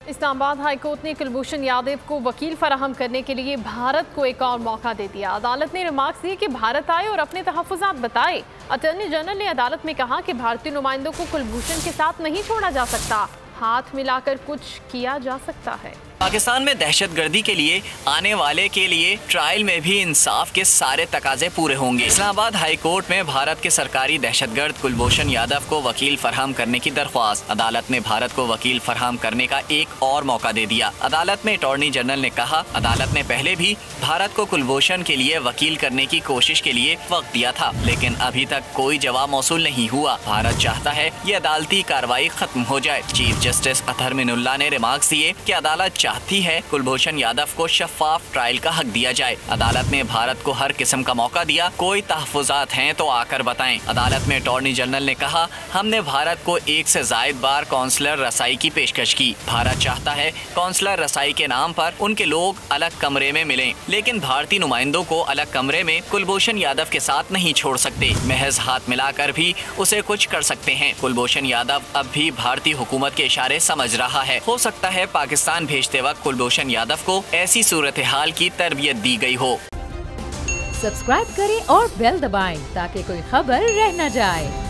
Islamabad high court ने कुलभूषण यादव को वकील फराहम करने के लिए भारत को एक और मौका दे दिया। अदालत ने रिमार्क्स दिए कि भारत आए और अपने तहफ़्फ़ुज़ात बताए। अटॉर्नी जनरल ने अदालत में कहा कि भारतीय नुमाइंदों को कुलभूषण के साथ नहीं छोड़ा जा सकता, हाथ मिलाकर कुछ किया जा सकता है। पाकिस्तान में दहशतगर्दी के लिए आने वाले के लिए ट्रायल में भी इंसाफ के सारे तकाजे पूरे होंगे। इस्लामाबाद हाई कोर्ट में भारत के सरकारी दहशतगर्द कुलभूषण यादव को वकील फराहम करने की दरख्वास्त। अदालत ने भारत को वकील फराहम करने का एक और मौका दे दिया। अदालत में अटॉर्नी जनरल ने कहा, अदालत ने पहले भी भारत को कुलभूषण के लिए वकील करने की कोशिश के लिए वक्त दिया था, लेकिन अभी तक कोई जवाब मौसूल नहीं हुआ। भारत चाहता है ये अदालती कार्रवाई खत्म हो जाए। चीफ जस्टिस अतहर मिनुल्लाह ने रिमार्क्स दिए कि अदालत चाहती है कुलभूषण यादव को शफाफ ट्रायल का हक दिया जाए। अदालत ने भारत को हर किस्म का मौका दिया, कोई तहफ़्फ़ुज़ात हैं तो आकर बताएं। अदालत में अटॉर्नी जनरल ने कहा, हमने भारत को एक से जायद बार कौंसलर रसाई की पेशकश की। भारत चाहता है कौंसलर रसाई के नाम पर उनके लोग अलग कमरे में मिलें, लेकिन भारतीय नुमाइंदों को अलग कमरे में कुलभूषण यादव के साथ नहीं छोड़ सकते। महज हाथ मिलाकर भी उसे कुछ कर सकते हैं। कुलभूषण यादव अब भी भारतीय हुकूमत के इशारे समझ रहा है। हो सकता है पाकिस्तान भेजते वक्त कुलभूषण यादव को ऐसी सूरत हाल की तरबियत दी गई हो। सब्सक्राइब करें और बेल दबाएं ताकि कोई खबर रह न जाए।